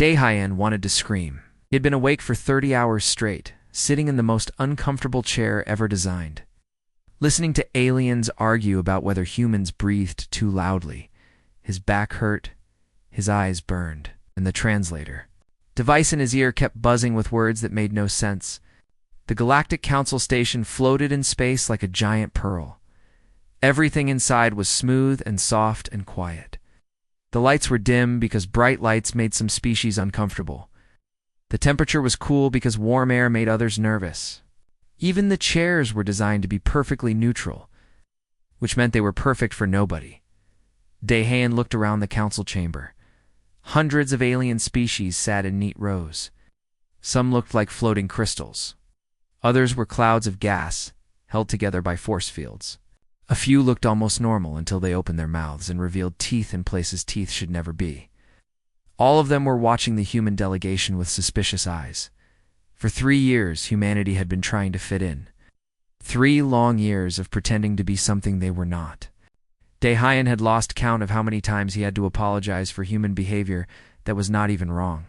Daehyun wanted to scream. He had been awake for 30 hours straight, sitting in the most uncomfortable chair ever designed, listening to aliens argue about whether humans breathed too loudly. His back hurt, his eyes burned, and the translator device in his ear kept buzzing with words that made no sense. The Galactic Council station floated in space like a giant pearl. Everything inside was smooth and soft and quiet. The lights were dim because bright lights made some species uncomfortable. The temperature was cool because warm air made others nervous. Even the chairs were designed to be perfectly neutral, which meant they were perfect for nobody. Daehyun looked around the council chamber. Hundreds of alien species sat in neat rows. Some looked like floating crystals. Others were clouds of gas, held together by force fields. A few looked almost normal until they opened their mouths and revealed teeth in places teeth should never be. All of them were watching the human delegation with suspicious eyes. For 3 years, humanity had been trying to fit in. 3 long years of pretending to be something they were not. Daehyun had lost count of how many times he had to apologize for human behavior that was not even wrong.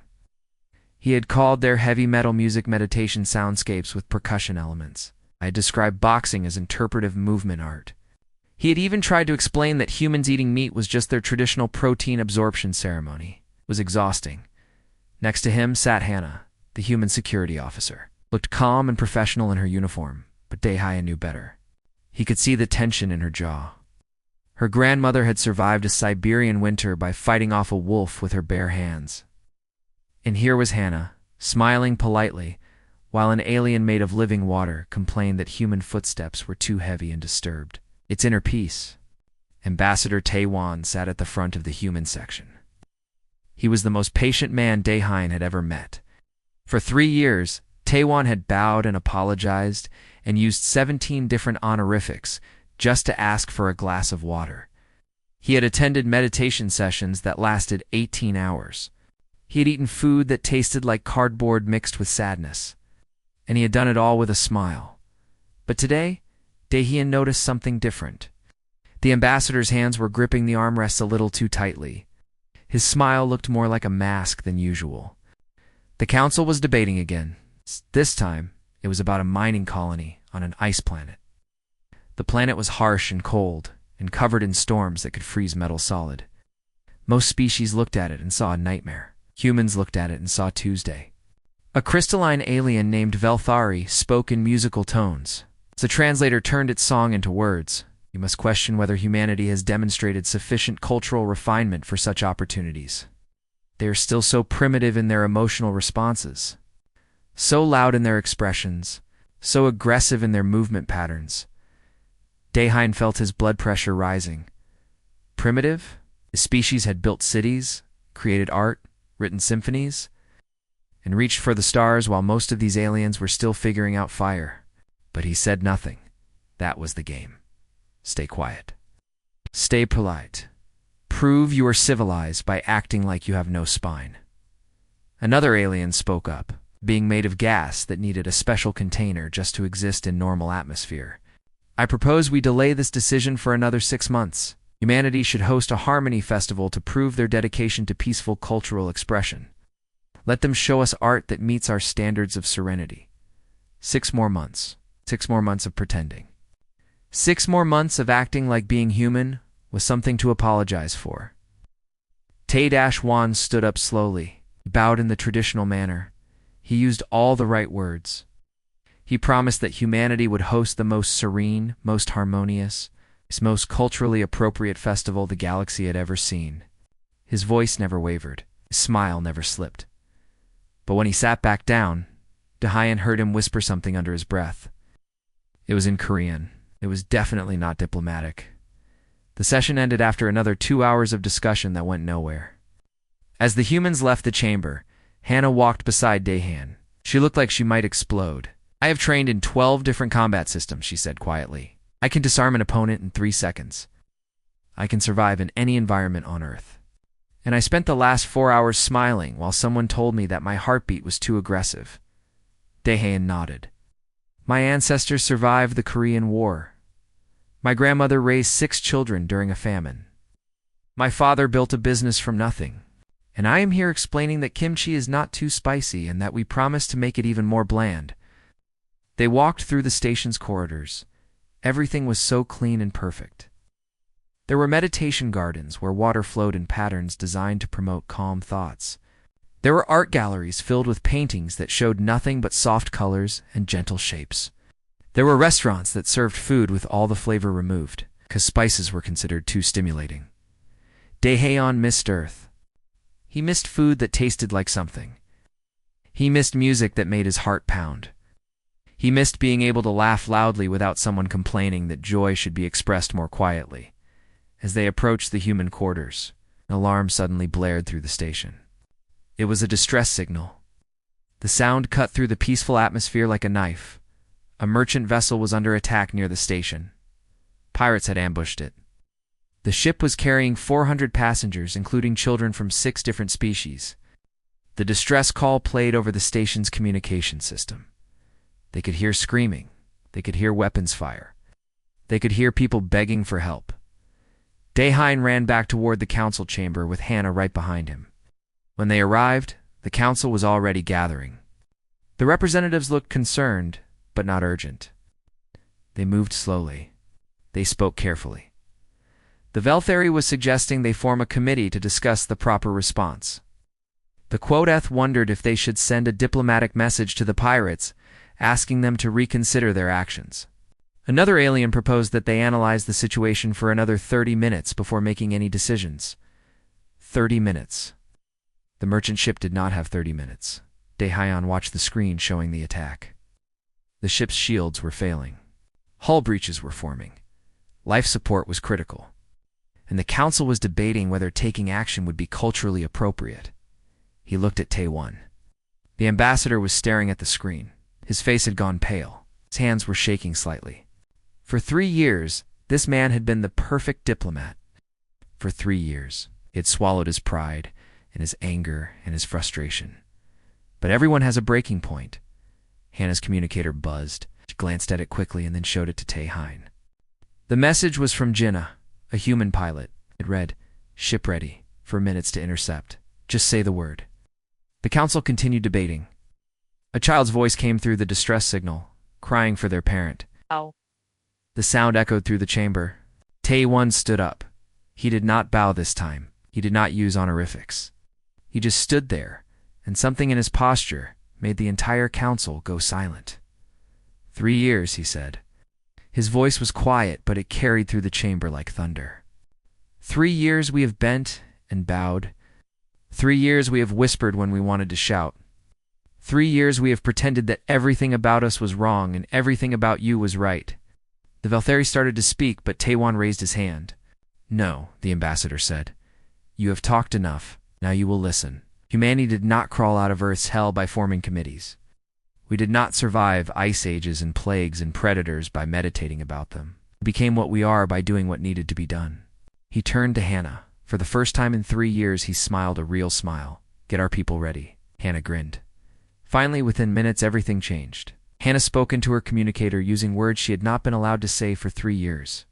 He had called their heavy metal music meditation soundscapes with percussion elements. I had described boxing as interpretive movement art. He had even tried to explain that humans eating meat was just their traditional protein absorption ceremony. It was exhausting. Next to him sat Hannah, the human security officer. Looked calm and professional in her uniform, but Daehyun knew better. He could see the tension in her jaw. Her grandmother had survived a Siberian winter by fighting off a wolf with her bare hands. And here was Hannah, smiling politely, while an alien made of living water complained that human footsteps were too heavy and disturbed its inner peace. Ambassador Taewon sat at the front of the human section. He was the most patient man Daehyun had ever met. For 3 years, Taewon had bowed and apologized and used 17 different honorifics just to ask for a glass of water. He had attended meditation sessions that lasted 18 hours. He had eaten food that tasted like cardboard mixed with sadness. And he had done it all with a smile. But today, Daehyun noticed something different. The ambassador's hands were gripping the armrests a little too tightly. His smile looked more like a mask than usual. The council was debating again. This time, it was about a mining colony on an ice planet. The planet was harsh and cold, and covered in storms that could freeze metal solid. Most species looked at it and saw a nightmare. Humans looked at it and saw Tuesday. A crystalline alien named Velthari spoke in musical tones. As the translator turned its song into words, you must question whether humanity has demonstrated sufficient cultural refinement for such opportunities. They are still so primitive in their emotional responses, so loud in their expressions, so aggressive in their movement patterns. Daehyun felt his blood pressure rising. Primitive? The species had built cities, created art, written symphonies, and reached for the stars while most of these aliens were still figuring out fire. But he said nothing. That was the game. Stay quiet. Stay polite. Prove you are civilized by acting like you have no spine. Another alien spoke up, being made of gas that needed a special container just to exist in normal atmosphere. I propose we delay this decision for another 6 months. Humanity should host a harmony festival to prove their dedication to peaceful cultural expression. Let them show us art that meets our standards of serenity. 6 more months. 6 more months of pretending. 6 more months of acting like being human was something to apologize for. Tae-Wan stood up slowly, bowed in the traditional manner. He used all the right words. He promised that humanity would host the most serene, most harmonious, most culturally appropriate festival the galaxy had ever seen. His voice never wavered. His smile never slipped. But when he sat back down, Daehyun heard him whisper something under his breath. It was in Korean. It was definitely not diplomatic. The session ended after another 2 hours of discussion that went nowhere. As the humans left the chamber, Hannah walked beside Daehyun. She looked like she might explode. I have trained in 12 different combat systems, she said quietly. I can disarm an opponent in 3 seconds. I can survive in any environment on Earth. And I spent the last 4 hours smiling while someone told me that my heartbeat was too aggressive. Daehyun nodded. My ancestors survived the Korean War. My grandmother raised 6 children during a famine. My father built a business from nothing. And I am here explaining that kimchi is not too spicy and that we promise to make it even more bland. They walked through the station's corridors. Everything was so clean and perfect. There were meditation gardens where water flowed in patterns designed to promote calm thoughts. There were art galleries filled with paintings that showed nothing but soft colors and gentle shapes. There were restaurants that served food with all the flavor removed, because spices were considered too stimulating. Daehaeon missed Earth. He missed food that tasted like something. He missed music that made his heart pound. He missed being able to laugh loudly without someone complaining that joy should be expressed more quietly. As they approached the human quarters, an alarm suddenly blared through the station. It was a distress signal. The sound cut through the peaceful atmosphere like a knife. A merchant vessel was under attack near the station. Pirates had ambushed it. The ship was carrying 400 passengers, including children from 6 different species. The distress call played over the station's communication system. They could hear screaming. They could hear weapons fire. They could hear people begging for help. Daehaeon ran back toward the council chamber with Hannah right behind him. When they arrived, the council was already gathering. The representatives looked concerned, but not urgent. They moved slowly. They spoke carefully. The Velthari was suggesting they form a committee to discuss the proper response. The Quoth wondered if they should send a diplomatic message to the pirates, asking them to reconsider their actions. Another alien proposed that they analyze the situation for another 30 minutes before making any decisions. 30 minutes. The merchant ship did not have 30 minutes. Daehaeon watched the screen showing the attack. The ship's shields were failing. Hull breaches were forming. Life support was critical. And the council was debating whether taking action would be culturally appropriate. He looked at Taewon. The ambassador was staring at the screen. His face had gone pale. His hands were shaking slightly. For 3 years, this man had been the perfect diplomat. For 3 years, he had swallowed his pride and his anger and his frustration. But everyone has a breaking point. Hannah's communicator buzzed. She glanced at it quickly and then showed it to Taehaeon. The message was from Jinnah, a human pilot. It read, "Ship ready, for minutes to intercept. Just say the word." The council continued debating. A child's voice came through the distress signal, crying for their parent. Oh. The sound echoed through the chamber. Taewon stood up. He did not bow this time. He did not use honorifics. He just stood there, and something in his posture made the entire council go silent. 3 years, he said. His voice was quiet, but it carried through the chamber like thunder. 3 years we have bent and bowed. 3 years we have whispered when we wanted to shout. 3 years we have pretended that everything about us was wrong and everything about you was right. The Velthari started to speak, but Taewon raised his hand. "No," the ambassador said. "You have talked enough. Now you will listen. Humanity did not crawl out of Earth's hell by forming committees. We did not survive ice ages and plagues and predators by meditating about them. We became what we are by doing what needed to be done." He turned to Hannah. For the first time in 3 years, he smiled a real smile. "Get our people ready." Hannah grinned. Finally, within minutes, everything changed. Hannah spoke into her communicator using words she had not been allowed to say for 3 years.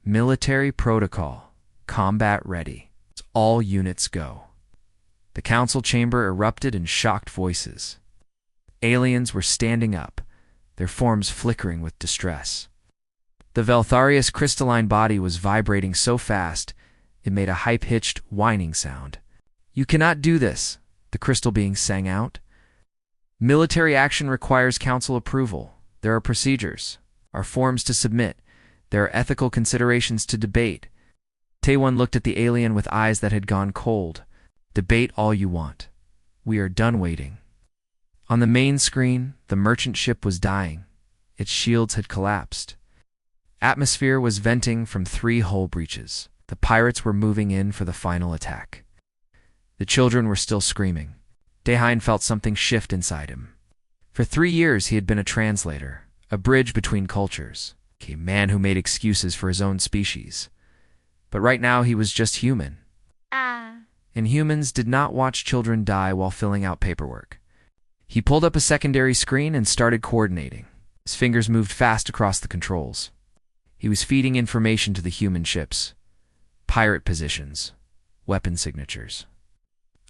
"Military protocol. Combat ready. All units go." The council chamber erupted in shocked voices. Aliens were standing up, their forms flickering with distress. The Veltharius' crystalline body was vibrating so fast, it made a high-pitched, whining sound. "You cannot do this," the crystal being sang out. "Military action requires council approval. There are procedures, are forms to submit. There are ethical considerations to debate." Taewon looked at the alien with eyes that had gone cold. "Debate all you want. We are done waiting." On the main screen, the merchant ship was dying. Its shields had collapsed. Atmosphere was venting from 3 hull breaches. The pirates were moving in for the final attack. The children were still screaming. Daehaeon felt something shift inside him. For 3 years he had been a translator, a bridge between cultures, a man who made excuses for his own species. But right now he was just human. And humans did not watch children die while filling out paperwork. He pulled up a secondary screen and started coordinating. His fingers moved fast across the controls. He was feeding information to the human ships. Pirate positions. Weapon signatures.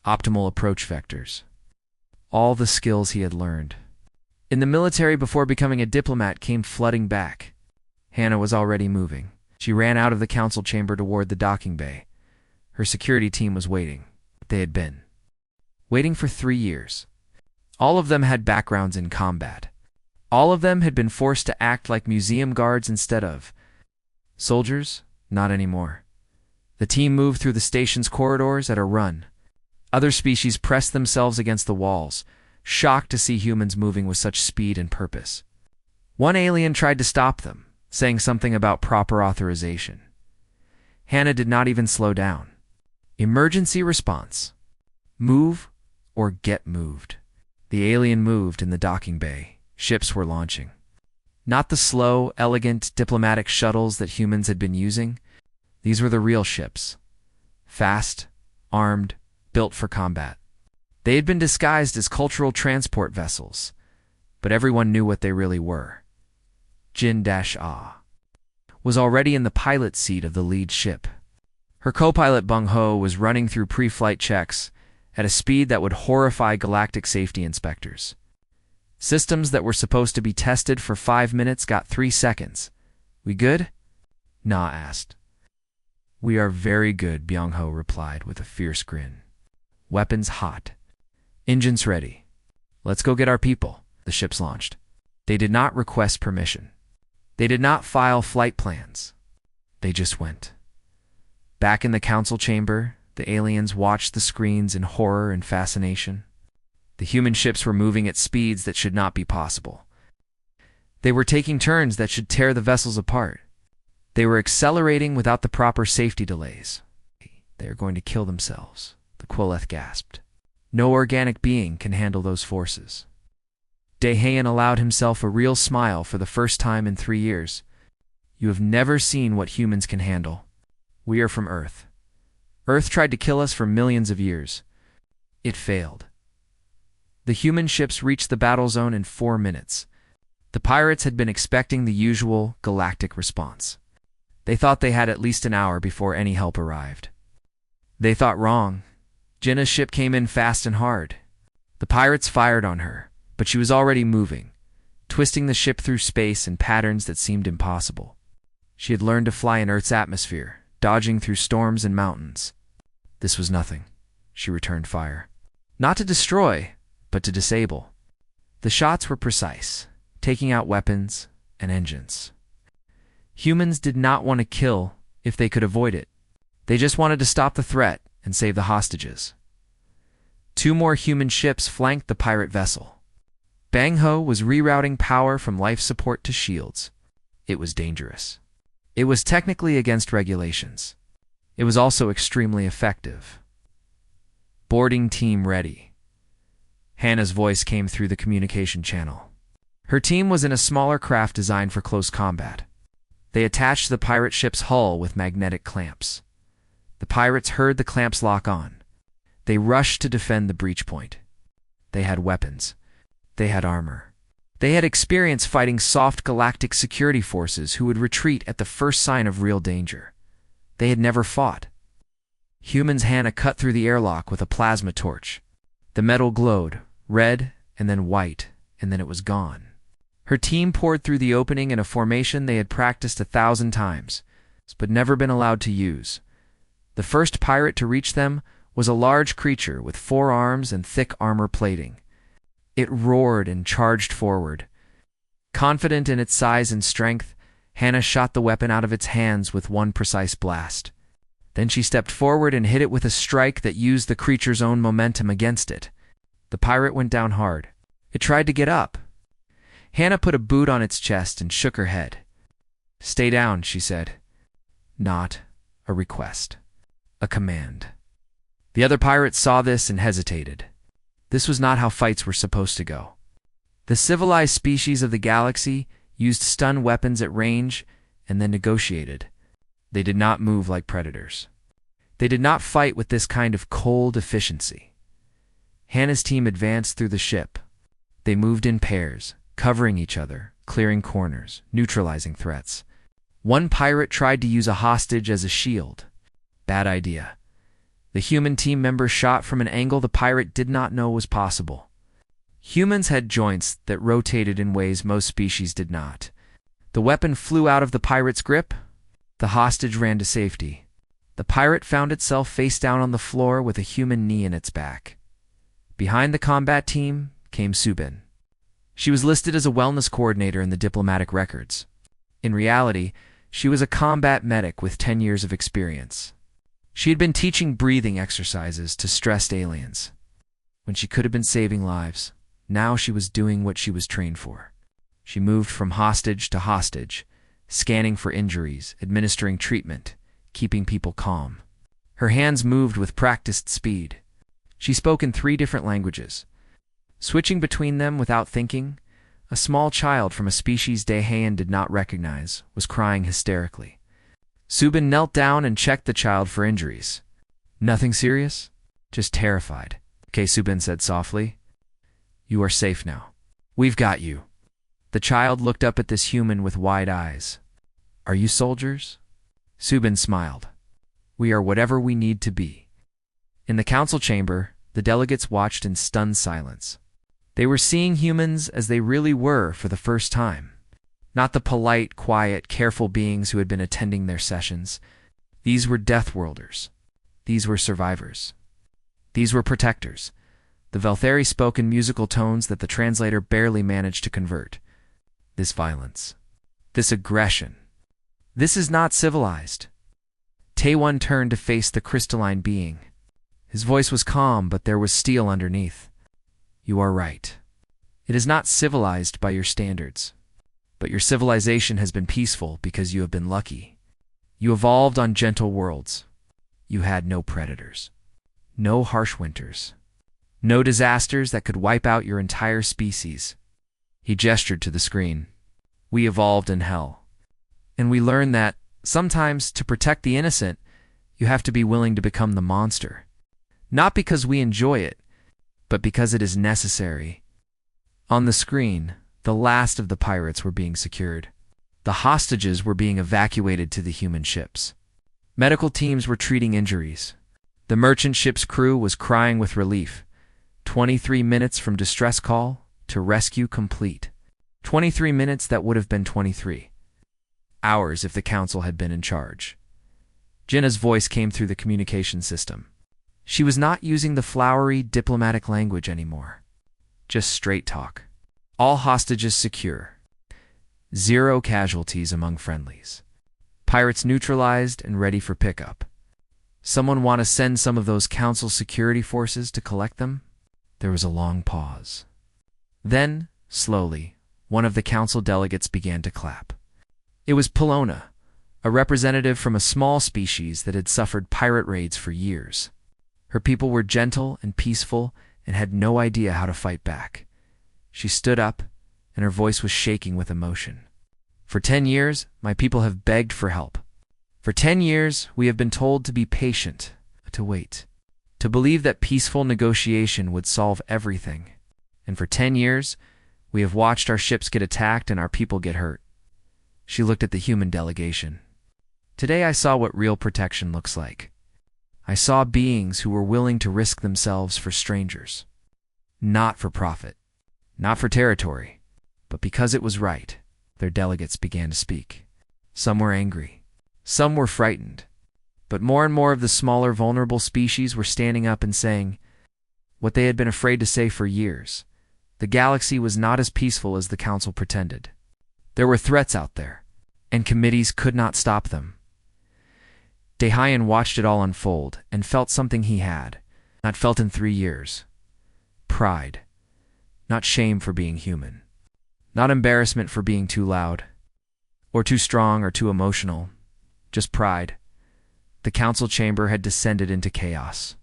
optimal approach vectors. All the skills he had learned in the military before becoming a diplomat came flooding back. Hannah was already moving. She ran out of the council chamber toward the docking bay. Her security team was waiting. They had been waiting for 3 years. All of them had backgrounds in combat. All of them had been forced to act like museum guards instead of soldiers. Not anymore. The team moved through the station's corridors at a run. Other species pressed themselves against the walls, shocked to see humans moving with such speed and purpose. One alien tried to stop them, saying something about proper authorization. Hannah did not even slow down. Emergency response. Move or get moved. The alien moved in the docking bay. Ships were launching. Not the slow, elegant, diplomatic shuttles that humans had been using. These were the real ships. Fast, armed, built for combat. They had been disguised as cultural transport vessels, but everyone knew what they really were. Jin-Ah was already in the pilot seat of the lead ship. Her co-pilot Bung-Ho was running through pre-flight checks at a speed that would horrify galactic safety inspectors. Systems that were supposed to be tested for 5 minutes got 3 seconds. We good? Na asked. We are very good, Byung-Ho replied with a fierce grin. Weapons hot. Engines ready. Let's go get our people. The ships launched. They did not request permission. They did not file flight plans. They just went. Back in the council chamber, the aliens watched the screens in horror and fascination. The human ships were moving at speeds that should not be possible. They were taking turns that should tear the vessels apart. They were accelerating without the proper safety delays. They are going to kill themselves, the Quilleth gasped. No organic being can handle those forces. Daehaeun allowed himself a real smile for the first time in 3 years. You have never seen what humans can handle. We are from Earth. Earth tried to kill us for millions of years. It failed. The human ships reached the battle zone in 4 minutes. The pirates had been expecting the usual galactic response. They thought they had at least an hour before any help arrived. They thought wrong. Jinna's ship came in fast and hard. The pirates fired on her, but she was already moving, twisting the ship through space in patterns that seemed impossible. She had learned to fly in Earth's atmosphere, dodging through storms and mountains. This was nothing. She returned fire. Not to destroy, but to disable. The shots were precise, taking out weapons and engines. Humans did not want to kill if they could avoid it. They just wanted to stop the threat and save the hostages. 2 more human ships flanked the pirate vessel. Bang-Ho was rerouting power from life support to shields. It was dangerous. It was technically against regulations. It was also extremely effective. Boarding team ready. Hannah's voice came through the communication channel. Her team was in a smaller craft designed for close combat. They attached the pirate ship's hull with magnetic clamps. The pirates heard the clamps lock on. They rushed to defend the breach point. They had weapons. They had armor. They had experience fighting soft galactic security forces who would retreat at the first sign of real danger. They had never fought. Humans Hannah cut through the airlock with a plasma torch. The metal glowed, red and then white, and then it was gone. Her team poured through the opening in a formation they had practiced 1,000 times, but never been allowed to use. The first pirate to reach them was a large creature with 4 arms and thick armor plating. It roared and charged forward. Confident in its size and strength, Hannah shot the weapon out of its hands with one precise blast. Then she stepped forward and hit it with a strike that used the creature's own momentum against it. The pirate went down hard. It tried to get up. Hannah put a boot on its chest and shook her head. Stay down, she said. Not a request. A command. The other pirates saw this and hesitated. This was not how fights were supposed to go. The civilized species of the galaxy used stun weapons at range and then negotiated. They did not move like predators. They did not fight with this kind of cold efficiency. Hannah's team advanced through the ship. They moved in pairs, covering each other, clearing corners, neutralizing threats. One pirate tried to use a hostage as a shield. Bad idea. The human team member shot from an angle the pirate did not know was possible. Humans had joints that rotated in ways most species did not. The weapon flew out of the pirate's grip. The hostage ran to safety. The pirate found itself face down on the floor with a human knee in its back. Behind the combat team came Subin. She was listed as a wellness coordinator in the diplomatic records. In reality, she was a combat medic with 10 years of experience. She had been teaching breathing exercises to stressed aliens. When she could have been saving lives, now she was doing what she was trained for. She moved from hostage to hostage, scanning for injuries, administering treatment, keeping people calm. Her hands moved with practiced speed. She spoke in 3 different languages. Switching between them without thinking, a small child from a species Dahan did not recognize was crying hysterically. Subin knelt down and checked the child for injuries. Nothing serious? Just terrified. Okay, Subin said softly. You are safe now. We've got you. The child looked up at this human with wide eyes. Are you soldiers? Subin smiled. We are whatever we need to be. In the council chamber, the delegates watched in stunned silence. They were seeing humans as they really were for the first time. Not the polite, quiet, careful beings who had been attending their sessions. These were Deathworlders. These were survivors. These were protectors. The Velthari spoke in musical tones that the translator barely managed to convert. This violence. This aggression. This is not civilized. Taewon turned to face the crystalline being. His voice was calm, but there was steel underneath. You are right. It is not civilized by your standards. But your civilization has been peaceful because you have been lucky. You evolved on gentle worlds. You had no predators. No harsh winters. No disasters that could wipe out your entire species. He gestured to the screen. We evolved in hell. And we learned that, sometimes, to protect the innocent, you have to be willing to become the monster. Not because we enjoy it, but because it is necessary. On the screen, the last of the pirates were being secured. The hostages were being evacuated to the human ships. Medical teams were treating injuries. The merchant ship's crew was crying with relief. 23 minutes from distress call to rescue complete. 23 minutes that would have been 23 hours if the council had been in charge. Jinna's voice came through the communication system. She was not using the flowery diplomatic language anymore. Just straight talk. All hostages secure. 0 casualties among friendlies. Pirates neutralized and ready for pickup. Someone want to send some of those council security forces to collect them? There was a long pause. Then, slowly, one of the council delegates began to clap. It was Polona, a representative from a small species that had suffered pirate raids for years. Her people were gentle and peaceful and had no idea how to fight back. She stood up, and her voice was shaking with emotion. For 10 years, my people have begged for help. For 10 years, we have been told to be patient, to wait, to believe that peaceful negotiation would solve everything. And for 10 years, we have watched our ships get attacked and our people get hurt. She looked at the human delegation. Today I saw what real protection looks like. I saw beings who were willing to risk themselves for strangers. Not for profit, not for territory, but because it was right. Their delegates began to speak. Some were angry. Some were frightened. But more and more of the smaller, vulnerable species were standing up and saying what they had been afraid to say for years. The galaxy was not as peaceful as the council pretended. There were threats out there, and committees could not stop them. Daehyun watched it all unfold and felt something he had not felt in 3 years. Pride. Not shame for being human. Not embarrassment for being too loud, or too strong or too emotional. Just pride. The council chamber had descended into chaos.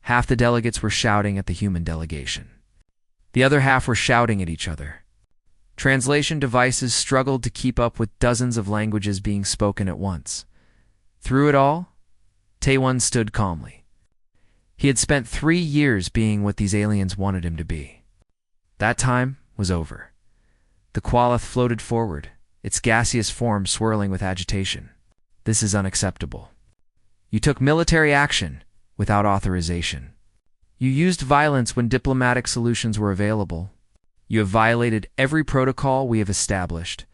Half the delegates were shouting at the human delegation. The other half were shouting at each other. Translation devices struggled to keep up with dozens of languages being spoken at once. Through it all, Taewon stood calmly. He had spent 3 years being what these aliens wanted him to be. That time was over. The Qualith floated forward, its gaseous form swirling with agitation. This is unacceptable. You took military action without authorization. You used violence when diplomatic solutions were available. You have violated every protocol we have established.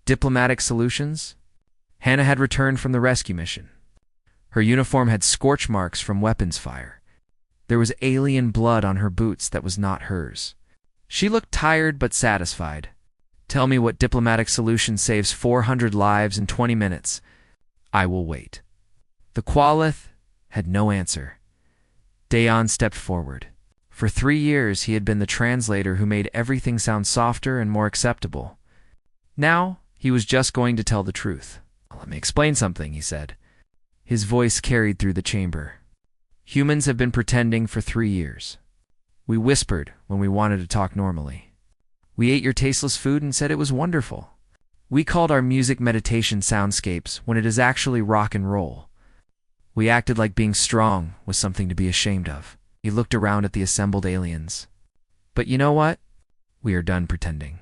Diplomatic solutions? Hannah had returned from the rescue mission. Her uniform had scorch marks from weapons fire. There was alien blood on her boots that was not hers. She looked tired but satisfied. Tell me what diplomatic solution saves 400 lives in 20 minutes. I will wait. The Qualith had no answer. Dayon stepped forward. For 3 years he had been the translator who made everything sound softer and more acceptable. Now he was just going to tell the truth. Let me explain something, he said. His voice carried through the chamber. Humans have been pretending for 3 years. We whispered when we wanted to talk normally. We ate your tasteless food and said it was wonderful. We called our music meditation soundscapes when it is actually rock and roll. We acted like being strong was something to be ashamed of. He looked around at the assembled aliens. But you know what? We are done pretending.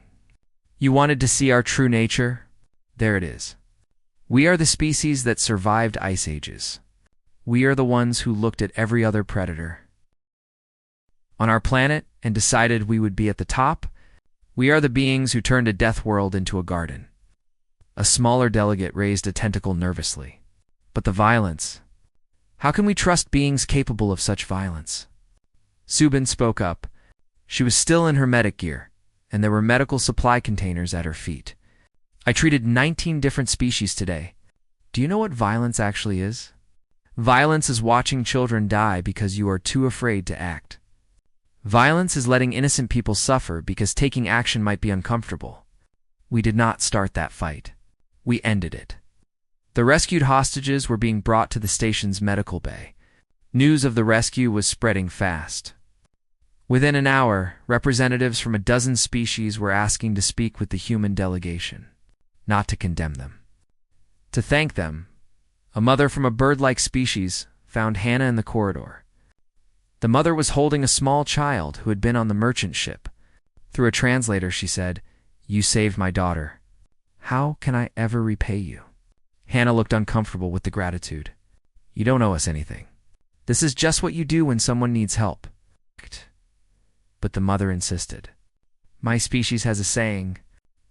You wanted to see our true nature? There it is. We are the species that survived ice ages. We are the ones who looked at every other predator on our planet and decided we would be at the top. We are the beings who turned a Deathworld into a garden. A smaller delegate raised a tentacle nervously. But the violence. How can we trust beings capable of such violence? Subin spoke up. She was still in her medic gear, and there were medical supply containers at her feet. I treated 19 different species today. Do you know what violence actually is? Violence is watching children die because you are too afraid to act. Violence is letting innocent people suffer because taking action might be uncomfortable. We did not start that fight. We ended it. The rescued hostages were being brought to the station's medical bay. News of the rescue was spreading fast. Within an hour, representatives from a dozen species were asking to speak with the human delegation, not to condemn them. To thank them, a mother from a bird-like species found Hannah in the corridor. The mother was holding a small child who had been on the merchant ship. Through a translator, she said, "You saved my daughter. How can I ever repay you?" Hannah looked uncomfortable with the gratitude. "You don't owe us anything. This is just what you do when someone needs help." But the mother insisted. "My species has a saying,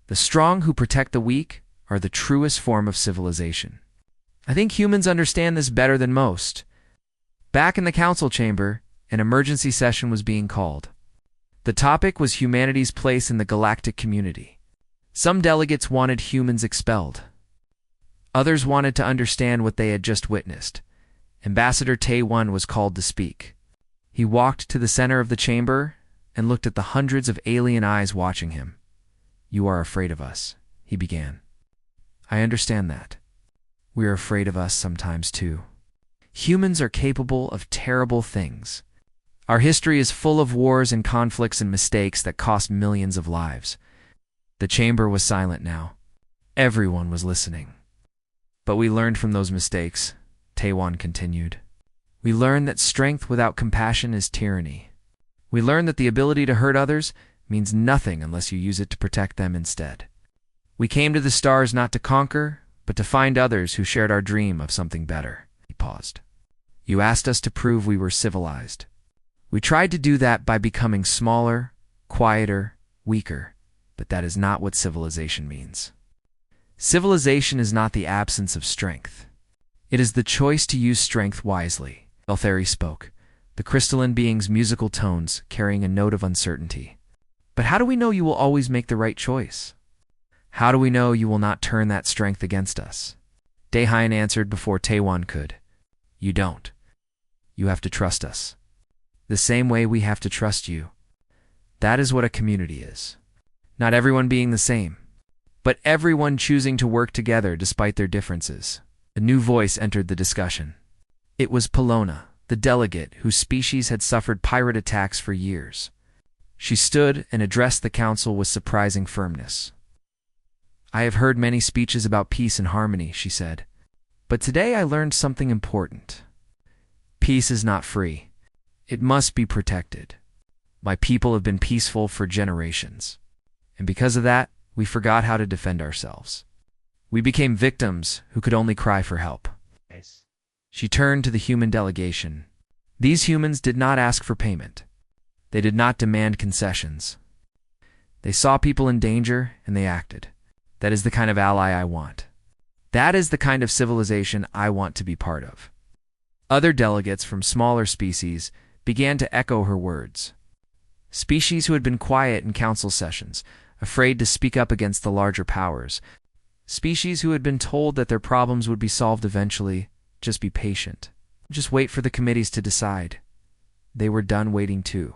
the strong who protect the weak are the truest form of civilization. I think humans understand this better than most." Back in the council chamber, an emergency session was being called. The topic was humanity's place in the galactic community. Some delegates wanted humans expelled. Others wanted to understand what they had just witnessed. Ambassador Tae-Won was called to speak. He walked to the center of the chamber and looked at the hundreds of alien eyes watching him. "You are afraid of us," he began. "I understand that. We are afraid of us sometimes too. Humans are capable of terrible things. Our history is full of wars and conflicts and mistakes that cost millions of lives." The chamber was silent now. Everyone was listening. "But we learned from those mistakes," Tae-Won continued. "We learned that strength without compassion is tyranny. We learned that the ability to hurt others means nothing unless you use it to protect them instead. We came to the stars not to conquer, but to find others who shared our dream of something better." He paused. "You asked us to prove we were civilized. We tried to do that by becoming smaller, quieter, weaker, but that is not what civilization means. Civilization is not the absence of strength. It is the choice to use strength wisely." Eltheri spoke, the crystalline being's musical tones carrying a note of uncertainty. "But how do we know you will always make the right choice? How do we know you will not turn that strength against us?" Daehyun answered before Tae-Won could. "You don't. You have to trust us. The same way we have to trust you. That is what a community is. Not everyone being the same, but everyone choosing to work together despite their differences." A new voice entered the discussion. It was Polona, the delegate whose species had suffered pirate attacks for years. She stood and addressed the council with surprising firmness. "I have heard many speeches about peace and harmony," she said, "but today I learned something important. Peace is not free. It must be protected. My people have been peaceful for generations, and because of that, we forgot how to defend ourselves. We became victims who could only cry for help." She turned to the human delegation. These humans did not ask for payment. They did not demand concessions. They saw people in danger, and they acted. That is the kind of ally I want. That is the kind of civilization I want to be part of. Other delegates from smaller species began to echo her words. Species who had been quiet in council sessions, afraid to speak up against the larger powers. Species who had been told that their problems would be solved eventually. Just be patient. Just wait for the committees to decide. They were done waiting too.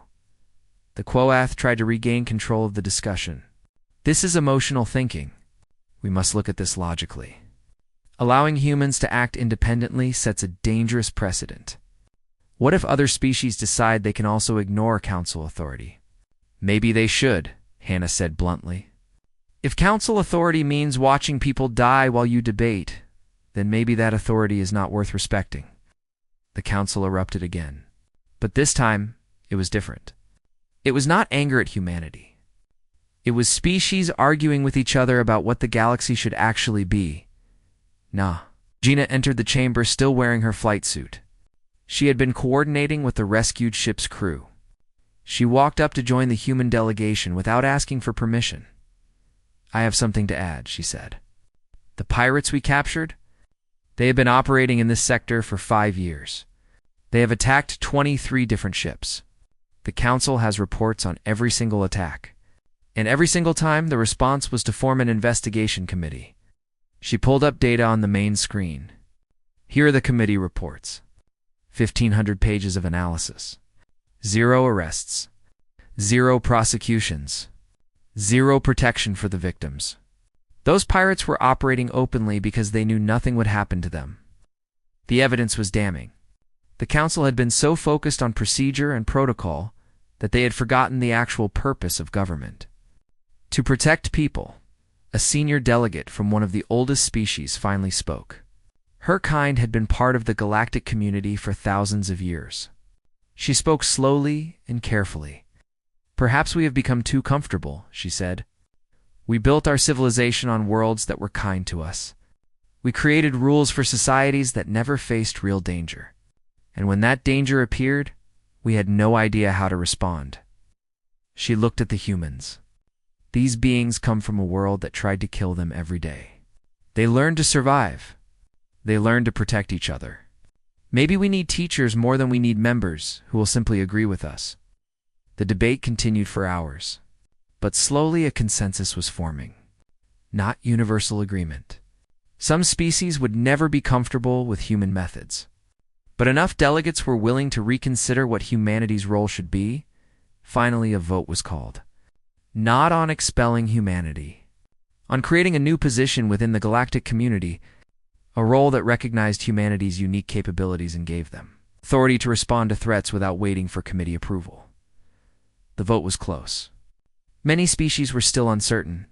The Quoth tried to regain control of the discussion. This is emotional thinking. We must look at this logically. Allowing humans to act independently sets a dangerous precedent. What if other species decide they can also ignore council authority? Maybe they should, Hannah said bluntly. If council authority means watching people die while you debate, then maybe that authority is not worth respecting. The council erupted again. But this time, it was different. It was not anger at humanity. It was species arguing with each other about what the galaxy should actually be. Nah. Gina entered the chamber still wearing her flight suit. She had been coordinating with the rescued ship's crew. She walked up to join the human delegation without asking for permission. I have something to add, she said. The pirates we captured? They have been operating in this sector for 5 years. They have attacked 23 different ships. The council has reports on every single attack. And every single time, the response was to form an investigation committee. She pulled up data on the main screen. Here are the committee reports. 1,500 pages of analysis. 0 arrests. 0 prosecutions. 0 protection for the victims. Those pirates were operating openly because they knew nothing would happen to them. The evidence was damning. The council had been so focused on procedure and protocol that they had forgotten the actual purpose of government. To protect people, a senior delegate from one of the oldest species finally spoke. Her kind had been part of the galactic community for thousands of years. She spoke slowly and carefully. Perhaps we have become too comfortable, she said. We built our civilization on worlds that were kind to us. We created rules for societies that never faced real danger. And when that danger appeared, we had no idea how to respond. She looked at the humans. These beings come from a world that tried to kill them every day. They learned to survive. They learned to protect each other. Maybe we need teachers more than we need members who will simply agree with us. The debate continued for hours. But slowly a consensus was forming. Not universal agreement. Some species would never be comfortable with human methods. But enough delegates were willing to reconsider what humanity's role should be. Finally, a vote was called. Not on expelling humanity. On creating a new position within the galactic community, a role that recognized humanity's unique capabilities and gave them authority to respond to threats without waiting for committee approval. The vote was close. Many species were still uncertain,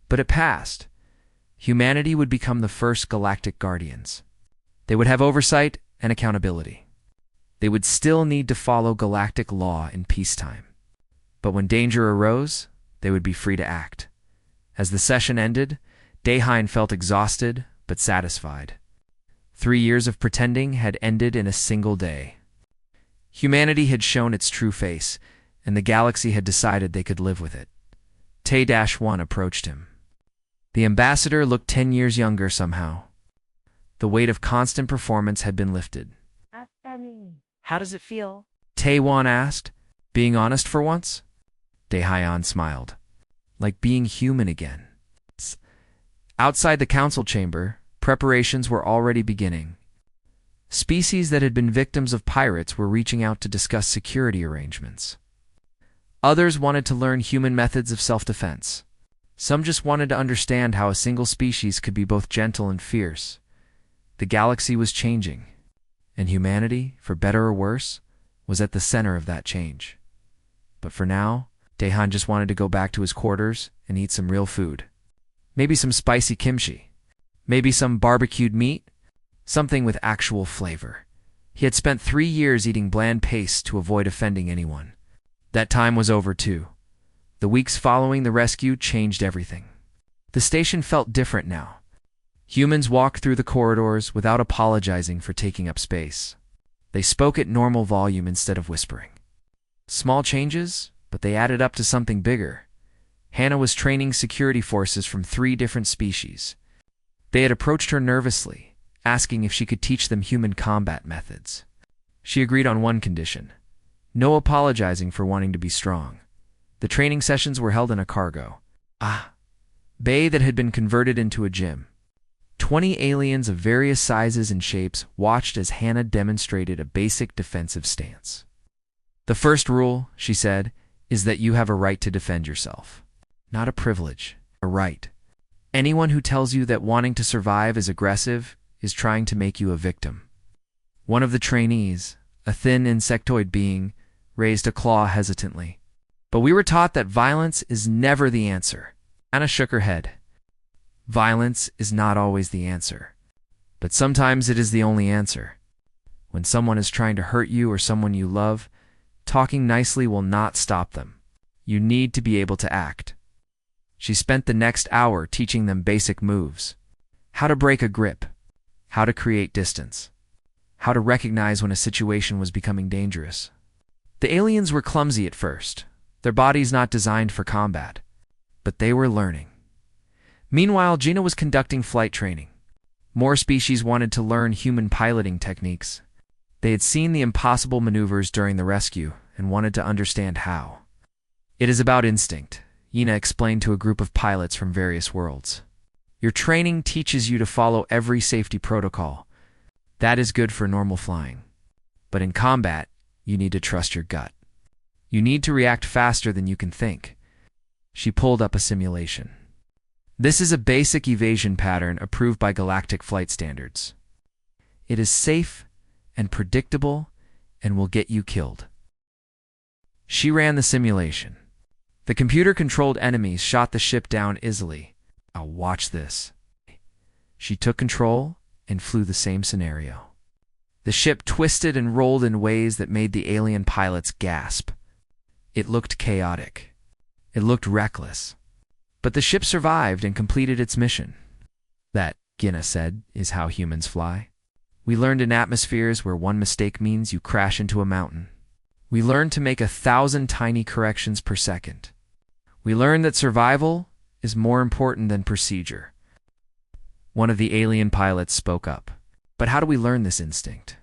but it passed. Humanity would become the first galactic guardians. They would have oversight and accountability. They would still need to follow galactic law in peacetime. But when danger arose, they would be free to act. As the session ended, Dayhine felt exhausted but satisfied. 3 years of pretending had ended in a single day. Humanity had shown its true face, and the galaxy had decided they could live with it. Tay-1 approached him. The ambassador looked 10 years younger somehow. The weight of constant performance had been lifted. How does it feel? Tay-1 asked, being honest for once. Dayhine smiled. Like being human again. Outside the council chamber, preparations were already beginning. Species that had been victims of pirates were reaching out to discuss security arrangements. Others wanted to learn human methods of self-defense. Some just wanted to understand how a single species could be both gentle and fierce. The galaxy was changing, and humanity, for better or worse, was at the center of that change. But for now, Dayhine just wanted to go back to his quarters and eat some real food. Maybe some spicy kimchi. Maybe some barbecued meat. Something with actual flavor. He had spent 3 years eating bland paste to avoid offending anyone. That time was over too. The weeks following the rescue changed everything. The station felt different now. Humans walked through the corridors without apologizing for taking up space. They spoke at normal volume instead of whispering. Small changes, but they added up to something bigger. Hannah was training security forces from 3 different species. They had approached her nervously, asking if she could teach them human combat methods. She agreed on one condition: no apologizing for wanting to be strong. The training sessions were held in a cargo bay that had been converted into a gym. 20 aliens of various sizes and shapes watched as Hannah demonstrated a basic defensive stance. "The first rule," she said, "is that you have a right to defend yourself. Not a privilege, a right. Anyone who tells you that wanting to survive is aggressive is trying to make you a victim." One of the trainees, a thin insectoid being, raised a claw hesitantly. "But we were taught that violence is never the answer." Hannah shook her head. "Violence is not always the answer, but sometimes it is the only answer. When someone is trying to hurt you or someone you love, talking nicely will not stop them. You need to be able to act." She spent the next hour teaching them basic moves: how to break a grip, how to create distance, how to recognize when a situation was becoming dangerous. The aliens were clumsy at first, their bodies not designed for combat, but they were learning. Meanwhile, Gina was conducting flight training. More species wanted to learn human piloting techniques. They had seen the impossible maneuvers during the rescue and wanted to understand how. "It is about instinct," Gina explained to a group of pilots from various worlds. "Your training teaches you to follow every safety protocol. That is good for normal flying. But in combat, you need to trust your gut. You need to react faster than you can think." She pulled up a simulation. "This is a basic evasion pattern approved by Galactic flight standards. It is safe and predictable and will get you killed." She ran the simulation. The computer-controlled enemies shot the ship down easily. "I'll watch this." She took control and flew the same scenario. The ship twisted and rolled in ways that made the alien pilots gasp. It looked chaotic. It looked reckless. But the ship survived and completed its mission. "That," Gina said, "is how humans fly. We learned in atmospheres where one mistake means you crash into a mountain. We learned to make 1,000 tiny corrections per second. We learned that survival is more important than procedure." One of the alien pilots spoke up. "But how do we learn this instinct?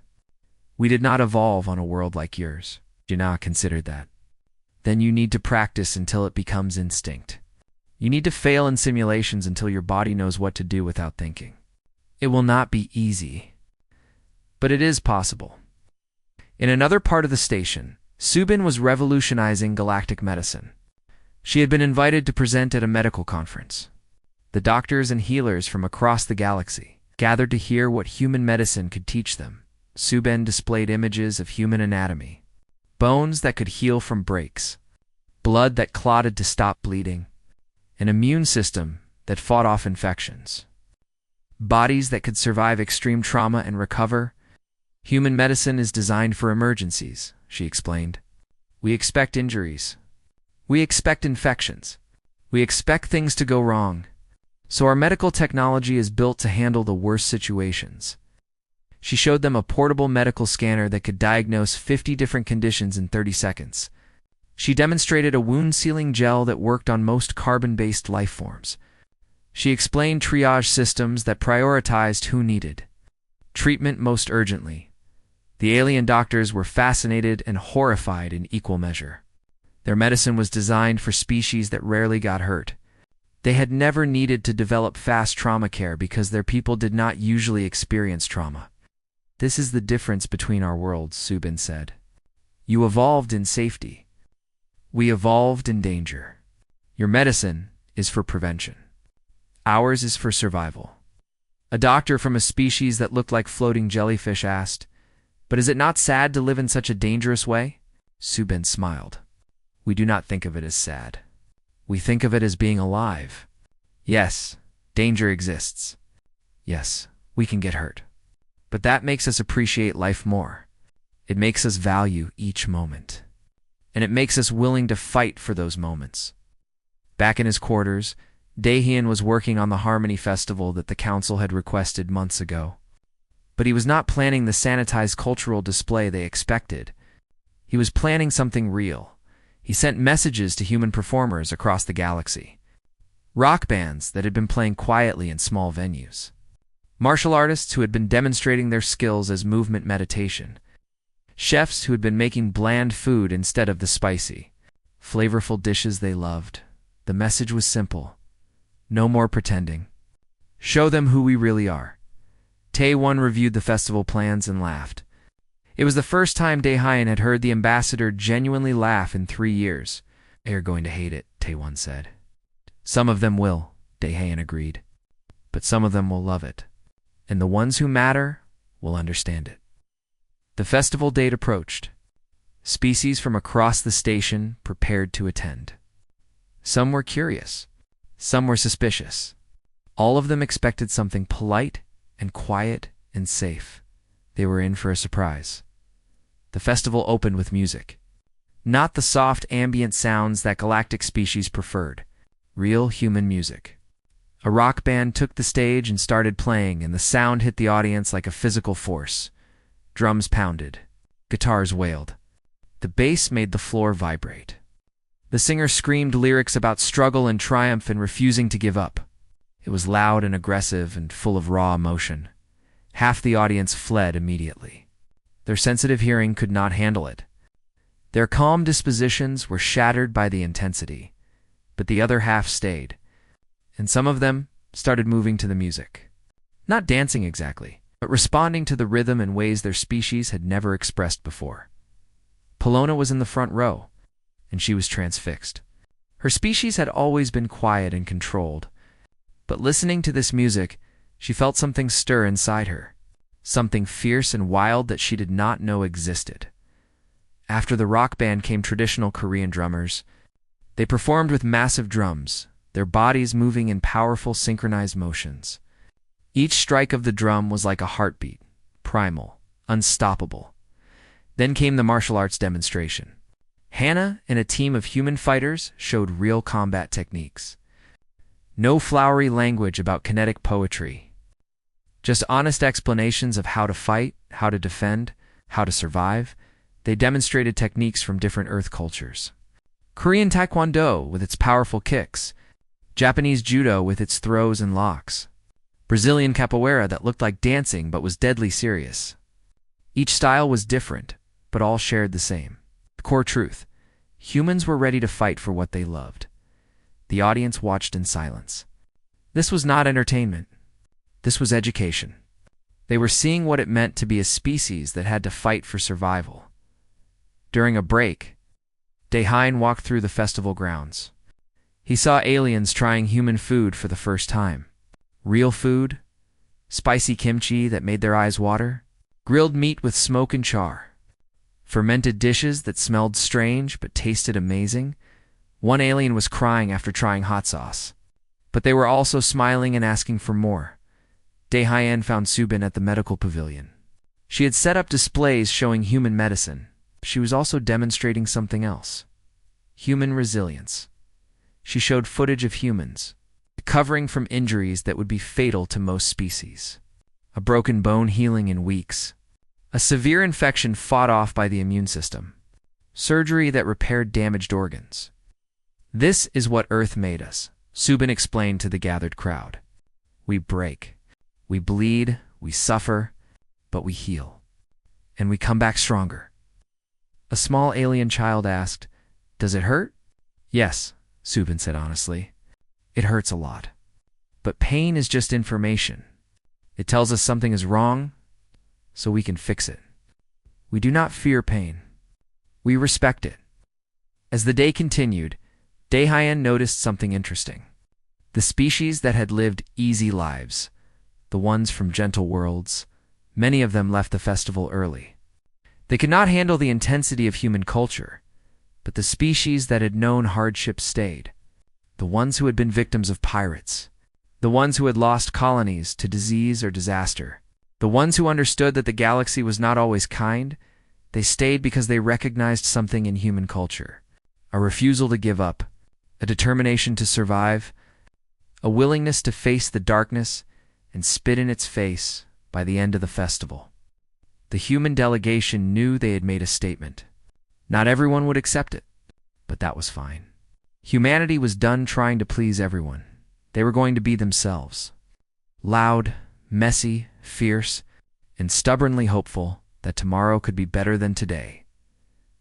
We did not evolve on a world like yours." Gina considered that. "Then you need to practice until it becomes instinct. You need to fail in simulations until your body knows what to do without thinking. It will not be easy, but it is possible." In another part of the station, Subin was revolutionizing galactic medicine. She had been invited to present at a medical conference. The doctors and healers from across the galaxy gathered to hear what human medicine could teach them. Subin displayed images of human anatomy: bones that could heal from breaks, blood that clotted to stop bleeding, an immune system that fought off infections, bodies that could survive extreme trauma and recover. "Human medicine is designed for emergencies," she explained. "We expect injuries. We expect infections. We expect things to go wrong. So our medical technology is built to handle the worst situations." She showed them a portable medical scanner that could diagnose 50 different conditions in 30 seconds. She demonstrated a wound-sealing gel that worked on most carbon-based life forms. She explained triage systems that prioritized who needed treatment most urgently. The alien doctors were fascinated and horrified in equal measure. Their medicine was designed for species that rarely got hurt. They had never needed to develop fast trauma care because their people did not usually experience trauma. "This is the difference between our worlds," Subin said. "You evolved in safety. We evolved in danger. Your medicine is for prevention. Ours is for survival." A doctor from a species that looked like floating jellyfish asked, "But is it not sad to live in such a dangerous way?" Subin smiled. "We do not think of it as sad. We think of it as being alive. Yes, danger exists. Yes, we can get hurt. But that makes us appreciate life more. It makes us value each moment. And it makes us willing to fight for those moments." Back in his quarters, Dahian was working on the Harmony Festival that the Council had requested months ago. But he was not planning the sanitized cultural display they expected. He was planning something real. He sent messages to human performers across the galaxy. Rock bands that had been playing quietly in small venues. Martial artists who had been demonstrating their skills as movement meditation. Chefs who had been making bland food instead of the spicy, flavorful dishes they loved. The message was simple. No more pretending. Show them who we really are. Tae-won reviewed the festival plans and laughed. It was the first time Dae-hyun had heard the ambassador genuinely laugh in 3 years. "They're going to hate it," Tae-won said. "Some of them will," Dae-hyun agreed. "But some of them will love it. And the ones who matter will understand it." The festival date approached. Species from across the station prepared to attend. Some were curious. Some were suspicious. All of them expected something polite and quiet and safe. They were in for a surprise. The festival opened with music. Not the soft ambient sounds that galactic species preferred. Real human music. A rock band took the stage and started playing, and the sound hit the audience like a physical force. Drums pounded. Guitars wailed. The bass made the floor vibrate. The singer screamed lyrics about struggle and triumph and refusing to give up. It was loud and aggressive and full of raw emotion. Half the audience fled immediately. Their sensitive hearing could not handle it. Their calm dispositions were shattered by the intensity, but the other half stayed, and some of them started moving to the music. Not dancing exactly, but responding to the rhythm in ways their species had never expressed before. Polona was in the front row, and she was transfixed. Her species had always been quiet and controlled, but listening to this music, she felt something stir inside her, something fierce and wild that she did not know existed. After the rock band came traditional Korean drummers. They performed with massive drums, their bodies moving in powerful synchronized motions. Each strike of the drum was like a heartbeat, primal, unstoppable. Then came the martial arts demonstration. Hannah and a team of human fighters showed real combat techniques. No flowery language about kinetic poetry. Just honest explanations of how to fight, how to defend, how to survive. They demonstrated techniques from different Earth cultures. Korean Taekwondo with its powerful kicks. Japanese Judo with its throws and locks. Brazilian Capoeira that looked like dancing but was deadly serious. Each style was different, but all shared the same core truth. Humans were ready to fight for what they loved. The audience watched in silence. This was not entertainment. This was education. They were seeing what it meant to be a species that had to fight for survival. During a break, Dae-hyun walked through the festival grounds. He saw aliens trying human food for the first time. Real food, spicy kimchi that made their eyes water, grilled meat with smoke and char, fermented dishes that smelled strange but tasted amazing. One alien was crying after trying hot sauce, but they were also smiling and asking for more. Dae-hyun found Subin at the medical pavilion. She had set up displays showing human medicine. She was also demonstrating something else. Human resilience. She showed footage of humans, recovering from injuries that would be fatal to most species. A broken bone healing in weeks. A severe infection fought off by the immune system. Surgery that repaired damaged organs. This is what Earth made us, Subin explained to the gathered crowd. We break. We bleed. We suffer. But we heal. And we come back stronger. A small alien child asked, "Does it hurt?" "Yes," Subin said honestly. "It hurts a lot. But pain is just information. It tells us something is wrong, so we can fix it. We do not fear pain. We respect it." As the day continued, Dae-hyun noticed something interesting. The species that had lived easy lives, the ones from gentle worlds, many of them left the festival early. They could not handle the intensity of human culture, but the species that had known hardship stayed. The ones who had been victims of pirates. The ones who had lost colonies to disease or disaster. The ones who understood that the galaxy was not always kind. They stayed because they recognized something in human culture. A refusal to give up. A determination to survive. A willingness to face the darkness and spit in its face, by the end of the festival. The human delegation knew they had made a statement. Not everyone would accept it, but that was fine. Humanity was done trying to please everyone. They were going to be themselves. Loud, messy, fierce, and stubbornly hopeful that tomorrow could be better than today.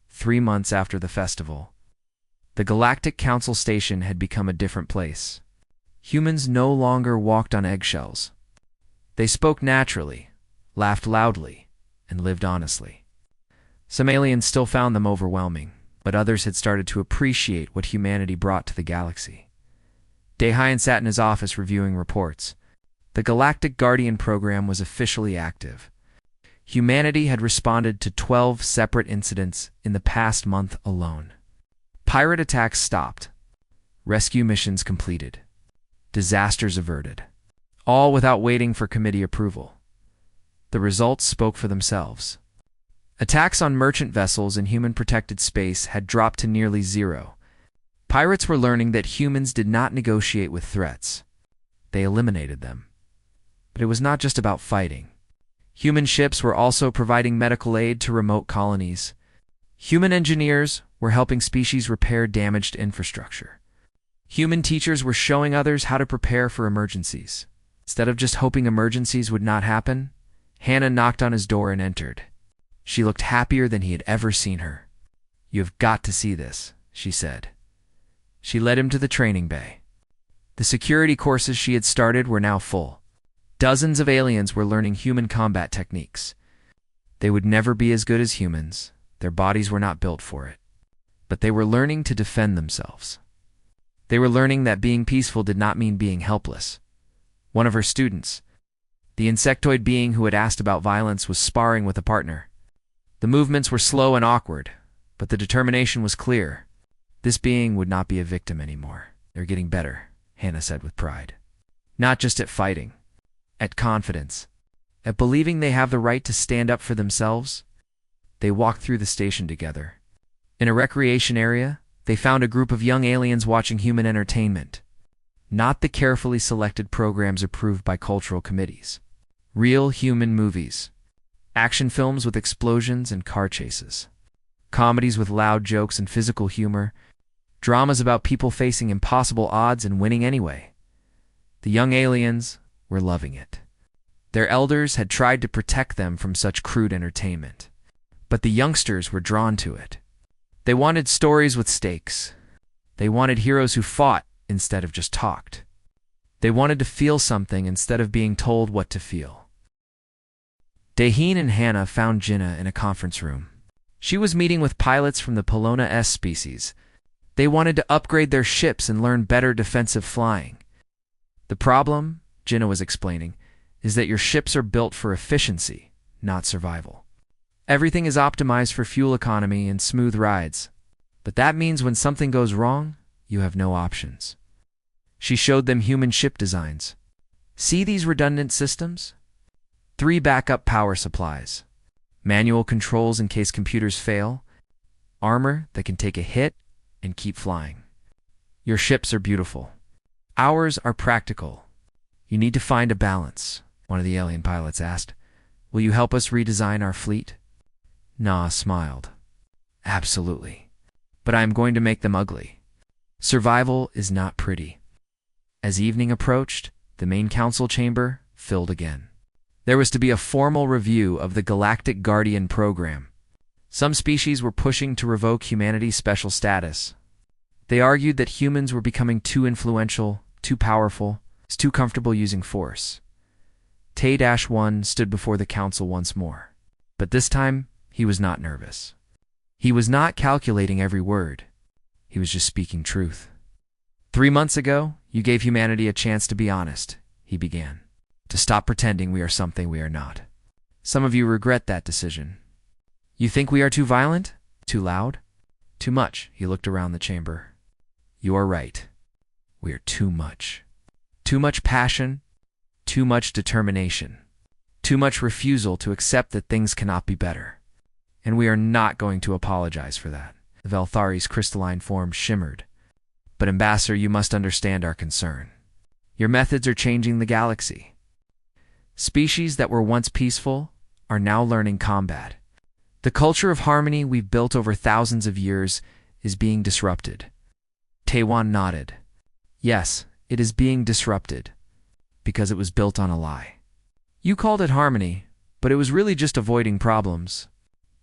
3 months after the festival, the Galactic Council Station had become a different place. Humans no longer walked on eggshells. They spoke naturally, laughed loudly, and lived honestly. Some aliens still found them overwhelming, but others had started to appreciate what humanity brought to the galaxy. Daehyun sat in his office reviewing reports. The Galactic Guardian program was officially active. Humanity had responded to 12 separate incidents in the past month alone. Pirate attacks stopped. Rescue missions completed. Disasters averted. All without waiting for committee approval. The results spoke for themselves. Attacks on merchant vessels in human-protected space had dropped to nearly zero. Pirates were learning that humans did not negotiate with threats. They eliminated them. But it was not just about fighting. Human ships were also providing medical aid to remote colonies. Human engineers were helping species repair damaged infrastructure. Human teachers were showing others how to prepare for emergencies. Instead of just hoping emergencies would not happen, Hannah knocked on his door and entered. She looked happier than he had ever seen her. "You have got to see this," she said. She led him to the training bay. The security courses she had started were now full. Dozens of aliens were learning human combat techniques. They would never be as good as humans. Their bodies were not built for it. But they were learning to defend themselves. They were learning that being peaceful did not mean being helpless. One of her students, the insectoid being who had asked about violence, was sparring with a partner. The movements were slow and awkward, but the determination was clear. This being would not be a victim anymore. "They're getting better," Hannah said with pride. "Not just at fighting, at confidence, at believing they have the right to stand up for themselves." They walked through the station together. In a recreation area, they found a group of young aliens watching human entertainment. Not the carefully selected programs approved by cultural committees. Real human movies. Action films with explosions and car chases. Comedies with loud jokes and physical humor. Dramas about people facing impossible odds and winning anyway. The young aliens were loving it. Their elders had tried to protect them from such crude entertainment, but the youngsters were drawn to it. They wanted stories with stakes. They wanted heroes who fought instead of just talked. They wanted to feel something instead of being told what to feel. Daehyun and Hannah found Jinnah in a conference room. She was meeting with pilots from the Pelona S species. They wanted to upgrade their ships and learn better defensive flying. "The problem," Jinnah was explaining, "is that your ships are built for efficiency, not survival. Everything is optimized for fuel economy and smooth rides. But that means when something goes wrong, you have no options." She showed them human ship designs. "See these redundant systems? 3 backup power supplies. Manual controls in case computers fail. Armor that can take a hit and keep flying. Your ships are beautiful. Ours are practical. You need to find a balance," one of the alien pilots asked. "Will you help us redesign our fleet?" Na smiled. "Absolutely. But I am going to make them ugly. Survival is not pretty." As evening approached, the main council chamber filled again. There was to be a formal review of the Galactic Guardian program. Some species were pushing to revoke humanity's special status. They argued that humans were becoming too influential, too powerful, too comfortable using force. Tay-1 stood before the council once more. But this time, he was not nervous. He was not calculating every word. He was just speaking truth. 3 months ago, you gave humanity a chance to be honest, he began. To stop pretending we are something we are not. Some of you regret that decision. You think we are too violent? Too loud? Too much, he looked around the chamber. You are right. We are too much. Too much passion, too much determination, too much refusal to accept that things cannot be better. And we are not going to apologize for that. Velthari's crystalline form shimmered. But Ambassador, you must understand our concern. Your methods are changing the galaxy. Species that were once peaceful are now learning combat. The culture of harmony we've built over thousands of years is being disrupted. Taiwan nodded. Yes, it is being disrupted, because it was built on a lie. You called it harmony, but it was really just avoiding problems.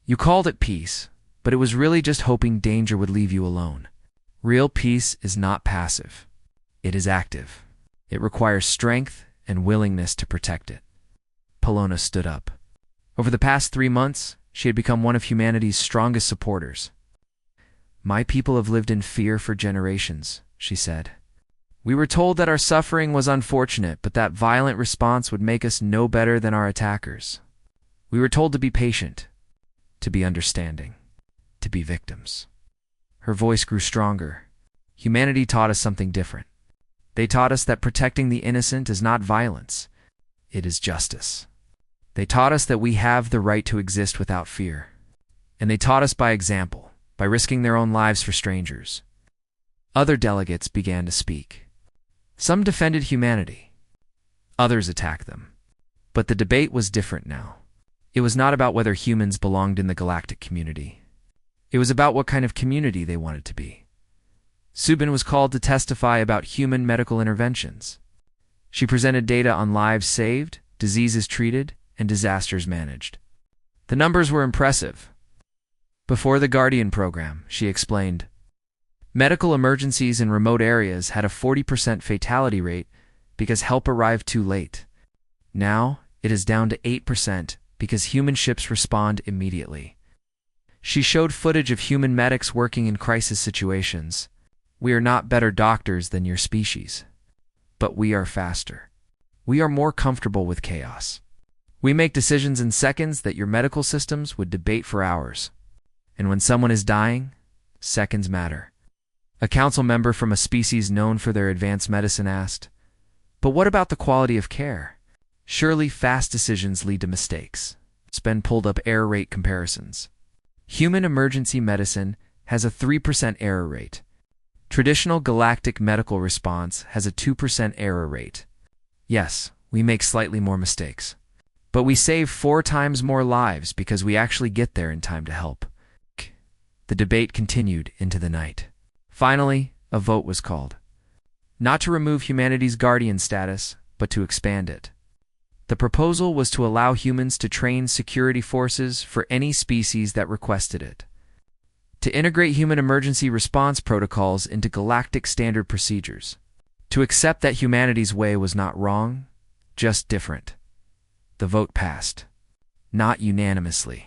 You called it peace, but it was really just hoping danger would leave you alone. Real peace is not passive. It is active. It requires strength and willingness to protect it. Polona stood up. Over the past 3 months, she had become one of humanity's strongest supporters. My people have lived in fear for generations, she said. We were told that our suffering was unfortunate, but that violent response would make us no better than our attackers. We were told to be patient, to be understanding, to be victims. Her voice grew stronger. Humanity taught us something different. They taught us that protecting the innocent is not violence. It is justice. They taught us that we have the right to exist without fear. And they taught us by example, by risking their own lives for strangers. Other delegates began to speak. Some defended humanity. Others attacked them. But the debate was different now. It was not about whether humans belonged in the galactic community. It was about what kind of community they wanted to be. Subin was called to testify about human medical interventions. She presented data on lives saved, diseases treated, and disasters managed. The numbers were impressive. Before the Guardian program, she explained, medical emergencies in remote areas had a 40% fatality rate because help arrived too late. Now, it is down to 8% because human ships respond immediately. She showed footage of human medics working in crisis situations. We are not better doctors than your species, but we are faster. We are more comfortable with chaos. We make decisions in seconds that your medical systems would debate for hours. And when someone is dying, seconds matter. A council member from a species known for their advanced medicine asked, but what about the quality of care? Surely fast decisions lead to mistakes. Spen pulled up error rate comparisons. Human emergency medicine has a 3% error rate. Traditional galactic medical response has a 2% error rate. Yes, we make slightly more mistakes. But we save 4 times more lives because we actually get there in time to help. The debate continued into the night. Finally, a vote was called. Not to remove humanity's guardian status, but to expand it. The proposal was to allow humans to train security forces for any species that requested it. To integrate human emergency response protocols into galactic standard procedures. To accept that humanity's way was not wrong, just different. The vote passed. Not unanimously.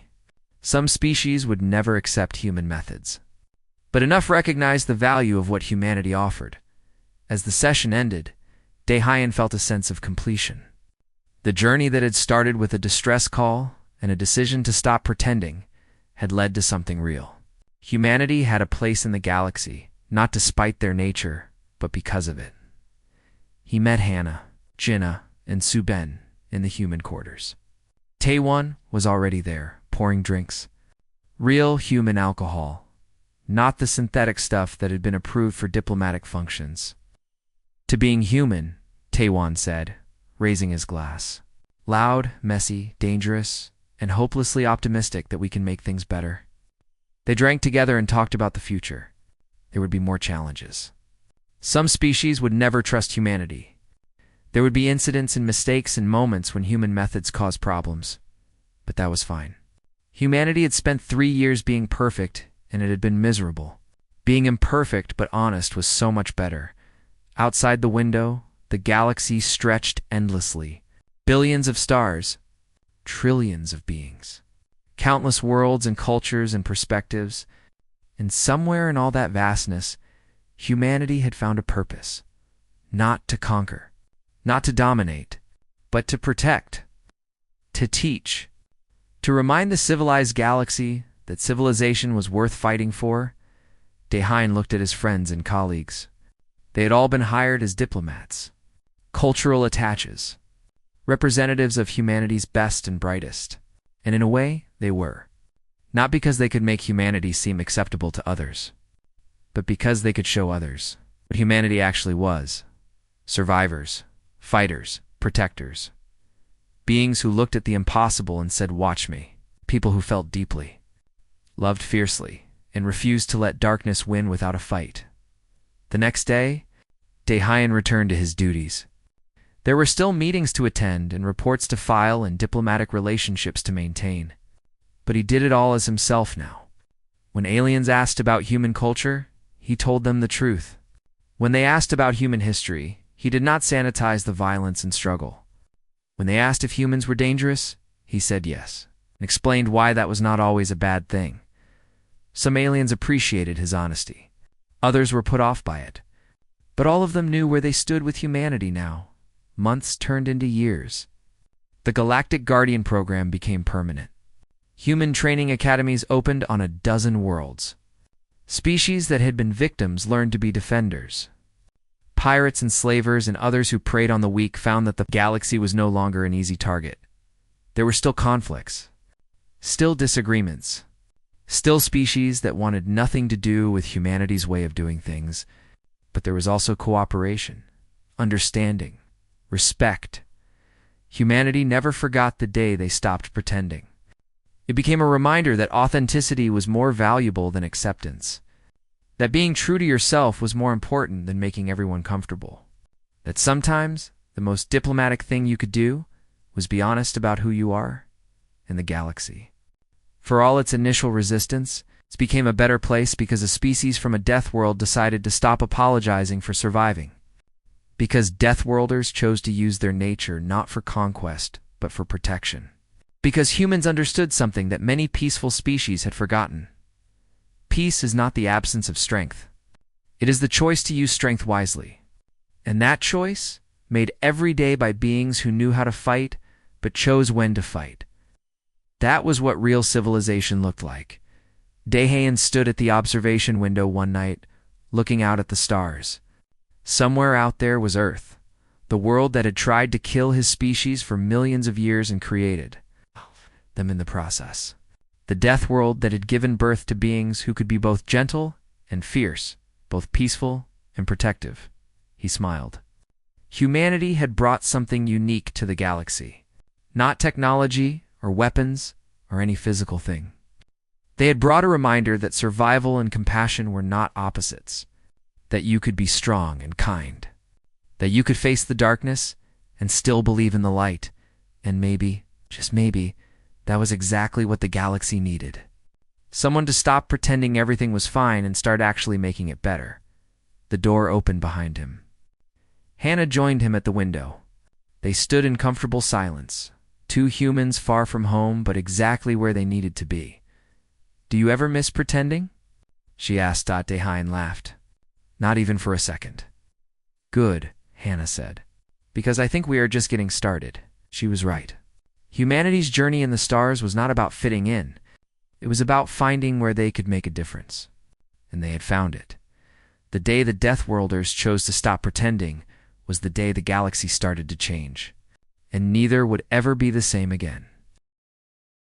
Some species would never accept human methods. But enough recognized the value of what humanity offered. As the session ended, Daehyun felt a sense of completion. The journey that had started with a distress call and a decision to stop pretending had led to something real. Humanity had a place in the galaxy, not despite their nature, but because of it. He met Hannah, Jinna, and Suben in the human quarters. Taewon was already there, pouring drinks. Real human alcohol, not the synthetic stuff that had been approved for diplomatic functions. To being human, Taewon said, raising his glass. Loud, messy, dangerous, and hopelessly optimistic that we can make things better. They drank together and talked about the future. There would be more challenges. Some species would never trust humanity. There would be incidents and mistakes and moments when human methods caused problems. But that was fine. Humanity had spent 3 years being perfect, and it had been miserable. Being imperfect but honest was so much better. Outside the window, the galaxy stretched endlessly. Billions of stars, trillions of beings. Countless worlds and cultures and perspectives. And somewhere in all that vastness, humanity had found a purpose. Not to conquer, not to dominate, but to protect, to teach, to remind the civilized galaxy that civilization was worth fighting for. Daehyun looked at his friends and colleagues. They had all been hired as diplomats, cultural attaches, representatives of humanity's best and brightest. And in a way, they were. Not because they could make humanity seem acceptable to others, but because they could show others what humanity actually was. Survivors, fighters, protectors. Beings who looked at the impossible and said, "Watch me." People who felt deeply, loved fiercely, and refused to let darkness win without a fight. The next day, Daehyun returned to his duties. There were still meetings to attend and reports to file and diplomatic relationships to maintain. But he did it all as himself now. When aliens asked about human culture, he told them the truth. When they asked about human history, he did not sanitize the violence and struggle. When they asked if humans were dangerous, he said yes, and explained why that was not always a bad thing. Some aliens appreciated his honesty. Others were put off by it. But all of them knew where they stood with humanity now. Months turned into years. The Galactic Guardian program became permanent. Human training academies opened on a dozen worlds. Species that had been victims learned to be defenders. Pirates and slavers and others who preyed on the weak found that the galaxy was no longer an easy target. There were still conflicts, still disagreements, still species that wanted nothing to do with humanity's way of doing things, but there was also cooperation, understanding, respect. Humanity never forgot the day they stopped pretending. It became a reminder that authenticity was more valuable than acceptance, that being true to yourself was more important than making everyone comfortable, that sometimes the most diplomatic thing you could do was be honest about who you are and the galaxy. For all its initial resistance, it became a better place because a species from a death world decided to stop apologizing for surviving. Because Deathworlders chose to use their nature not for conquest, but for protection. Because humans understood something that many peaceful species had forgotten. Peace is not the absence of strength. It is the choice to use strength wisely. And that choice, made every day by beings who knew how to fight, but chose when to fight. That was what real civilization looked like. Daehyun stood at the observation window one night, looking out at the stars. Somewhere out there was Earth, the world that had tried to kill his species for millions of years and created them in the process. The death world that had given birth to beings who could be both gentle and fierce, both peaceful and protective. He smiled. Humanity had brought something unique to the galaxy. Not technology or weapons or any physical thing. They had brought a reminder that survival and compassion were not opposites. That you could be strong and kind. That you could face the darkness and still believe in the light. And maybe, just maybe, that was exactly what the galaxy needed. Someone to stop pretending everything was fine and start actually making it better. The door opened behind him. Hannah joined him at the window. They stood in comfortable silence, two humans far from home but exactly where they needed to be. "Do you ever miss pretending?" she asked. Daehyun laughed. "Not even for a second." "Good," Hannah said. "Because I think we are just getting started." She was right. Humanity's journey in the stars was not about fitting in. It was about finding where they could make a difference. And they had found it. The day the Deathworlders chose to stop pretending was the day the galaxy started to change. And neither would ever be the same again.